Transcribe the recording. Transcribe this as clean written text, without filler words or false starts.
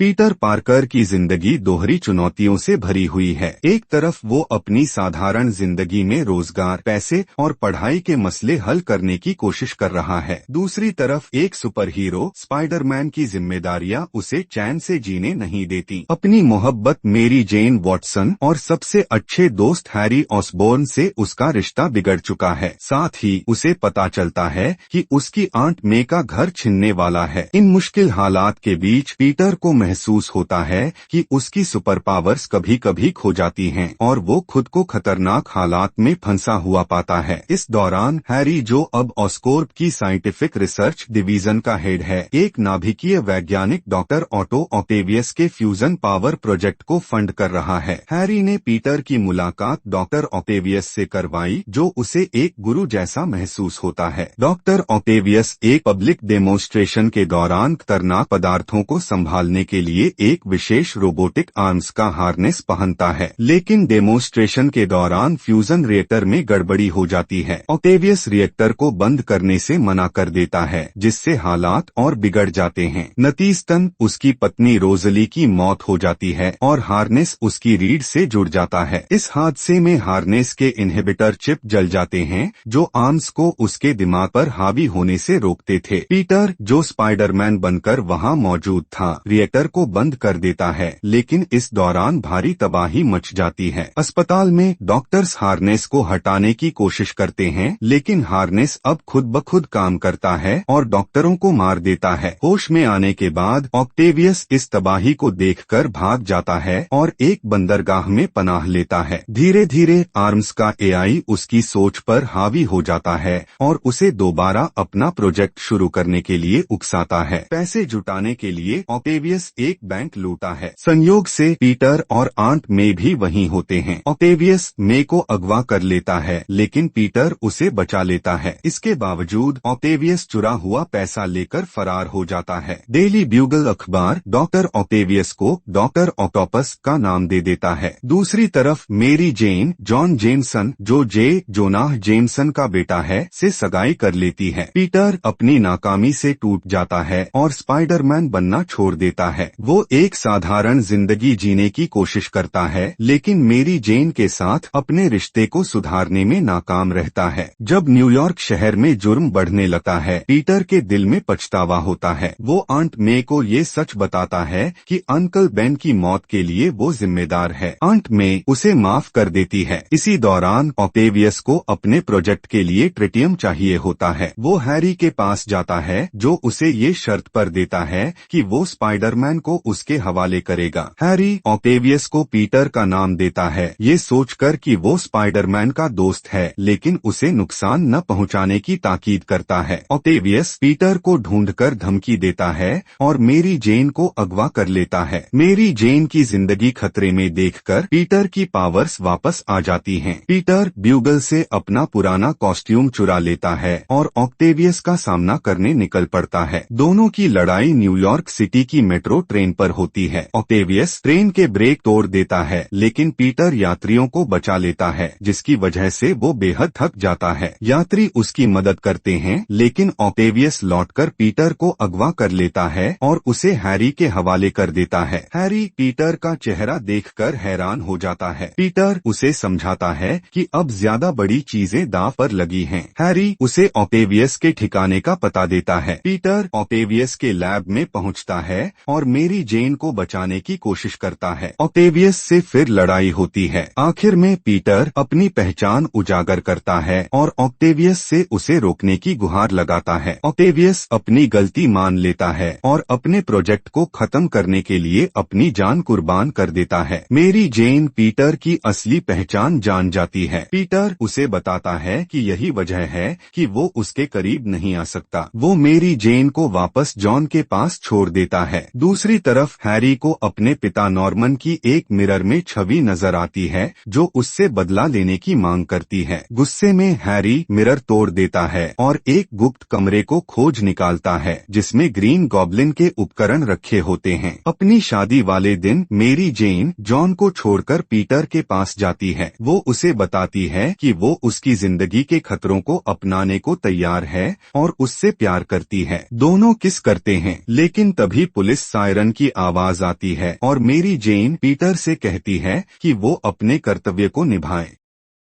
Peter Parker की जिंदगी दोहरी चुनौतियों से भरी हुई है। एक तरफ वो अपनी साधारण जिंदगी में रोजगार, पैसे और पढ़ाई के मसले हल करने की कोशिश कर रहा है। दूसरी तरफ एक सुपर हीरो स्पाइडरमैन की जिम्मेदारियां उसे चैन से जीने नहीं देती। अपनी मोहब्बत मेरी जेन वॉटसन और सबसे अच्छे दोस्त हैरी ऑसबोर्न से उसका रिश्ता बिगड़ चुका है। साथ ही उसे पता चलता है कि उसकी आंट मे का घर छिनने वाला है। इन मुश्किल हालात के बीच पीटर को महसूस होता है कि उसकी सुपर पावर्स कभी कभी खो जाती हैं और वो खुद को खतरनाक हालात में फंसा हुआ पाता है। इस दौरान हैरी, जो अब ऑस्कोर्प की साइंटिफिक रिसर्च डिवीजन का हेड है, एक नाभिकीय वैज्ञानिक डॉक्टर ऑटो ऑक्टेवियस के फ्यूजन पावर प्रोजेक्ट को फंड कर रहा है। हैरी ने पीटर की मुलाकात डॉक्टर ऑक्टेवियस से करवाई, जो उसे एक गुरु जैसा महसूस होता है। डॉक्टर ऑक्टेवियस एक पब्लिक डेमोन्स्ट्रेशन के दौरान खतरनाक पदार्थों को संभालने के लिए एक विशेष रोबोटिक आर्म्स का हार्नेस पहनता है, लेकिन डेमोन्स्ट्रेशन के दौरान फ्यूजन रिएक्टर में गड़बड़ी हो जाती है। ऑक्टेवियस रिएक्टर को बंद करने से मना कर देता है, जिससे हालात और बिगड़ जाते हैं। नतीजतन उसकी पत्नी रोजली की मौत हो जाती है और हार्नेस उसकी रीढ़ से जुड़ जाता है। इस हादसे में हार्नेस के इनहिबिटर चिप जल जाते हैं, जो आर्म्स को उसके दिमाग पर हावी होने से रोकते थे। पीटर, जो स्पाइडरमैन बनकर वहां मौजूद था, रिएक्टर को बंद कर देता है, लेकिन इस दौरान भारी तबाही मच जाती है। अस्पताल में डॉक्टर्स हार्नेस को हटाने की कोशिश करते हैं, लेकिन हार्नेस अब खुद ब खुद काम करता है और डॉक्टरों को मार देता है। होश में आने के बाद ऑक्टेवियस इस तबाही को देखकर भाग जाता है और एक बंदरगाह में पनाह लेता है। धीरे धीरे आर्म्स का एआई उसकी सोच पर हावी हो जाता है और उसे दोबारा अपना प्रोजेक्ट शुरू करने के लिए उकसाता है। पैसे जुटाने के लिए ऑक्टेवियस एक बैंक लूटा है। संयोग से पीटर और आंट मे भी वहीं होते हैं। ऑक्टेवियस मे को अगवा कर लेता है, लेकिन पीटर उसे बचा लेता है। इसके बावजूद ऑक्टेवियस चुरा हुआ पैसा लेकर फरार हो जाता है। डेली ब्यूगल अखबार डॉक्टर ऑक्टेवियस को डॉक्टर ऑक्टोपस का नाम दे देता है। दूसरी तरफ मेरी जेन जॉन जेमसन, जो जोनाह जेमसन का बेटा है, से सगाई कर लेती है। पीटर अपनी नाकामी से टूट जाता है और स्पाइडरमैन बनना छोड़ देता है। वो एक साधारण जिंदगी जीने की कोशिश करता है, लेकिन मेरी जेन के साथ अपने रिश्ते को सुधारने में नाकाम रहता है। जब न्यूयॉर्क शहर में जुर्म बढ़ने लगता है, पीटर के दिल में पछतावा होता है। वो आंट मे को ये सच बताता है कि अंकल बेन की मौत के लिए वो जिम्मेदार है। आंट मे उसे माफ कर देती है। इसी दौरान ऑक्टेवियस को अपने प्रोजेक्ट के लिए ट्रिटियम चाहिए होता है। वो हैरी के पास जाता है, जो उसे ये शर्त पर देता है कि वो स्पाइडरमैन को उसके हवाले करेगा। हैरी ऑक्टेवियस को पीटर का नाम देता है, ये सोचकर कि वो स्पाइडरमैन का दोस्त है, लेकिन उसे नुकसान न पहुंचाने की ताकीद करता है। ऑक्टेवियस पीटर को ढूंढकर धमकी देता है और मेरी जेन को अगवा कर लेता है। मेरी जेन की जिंदगी खतरे में देखकर पीटर की पावर्स वापस आ जाती हैं। पीटर ब्यूगल से अपना पुराना कॉस्ट्यूम चुरा लेता है और ऑक्टेवियस का सामना करने निकल पड़ता है। दोनों की लड़ाई न्यूयॉर्क सिटी की मेट्रो ट्रेन पर होती है। ऑक्टेवियस ट्रेन के ब्रेक तोड़ देता है, लेकिन पीटर यात्रियों को बचा लेता है, जिसकी वजह से वो बेहद थक जाता है। यात्री उसकी मदद करते हैं, लेकिन ऑक्टेवियस लौटकर पीटर को अगवा कर लेता है और उसे हैरी के हवाले कर देता है। हैरी पीटर का चेहरा देखकर हैरान हो जाता है। पीटर उसे समझाता है कि अब ज्यादा बड़ी चीजें दांव पर लगी हैं। हैरी उसे ऑक्टेवियस के ठिकाने का पता देता है। पीटर ऑक्टेवियस के लैब में पहुंचता है और मेरी जेन को बचाने की कोशिश करता है। ऑक्टेवियस से फिर लड़ाई होती है। आखिर में पीटर अपनी पहचान उजागर करता है और ऑक्टेवियस से उसे रोकने की गुहार लगाता है। ऑक्टेवियस अपनी गलती मान लेता है और अपने प्रोजेक्ट को खत्म करने के लिए अपनी जान कुर्बान कर देता है। मेरी जेन पीटर की असली पहचान जान जाती है। पीटर उसे बताता है कि यही वजह है कि वो उसके करीब नहीं आ सकता। वो मेरी जेन को वापस जॉन के पास छोड़ देता है। दूसरी तरफ हैरी को अपने पिता नॉर्मन की एक मिरर में छवि नजर आती है, जो उससे बदला लेने की मांग करती है। गुस्से में हैरी मिरर तोड़ देता है और एक गुप्त कमरे को खोज निकालता है, जिसमें ग्रीन गॉब्लिन के उपकरण रखे होते हैं। अपनी शादी वाले दिन मेरी जेन जॉन को छोड़कर पीटर के पास जाती है। वो उसे बताती है कि वो उसकी जिंदगी के खतरों को अपनाने को तैयार है और उससे प्यार करती है। दोनों किस करते हैं, लेकिन तभी पुलिस सायरन की आवाज आती है और मेरी जेन पीटर से कहती है कि वो अपने कर्तव्य को निभाए।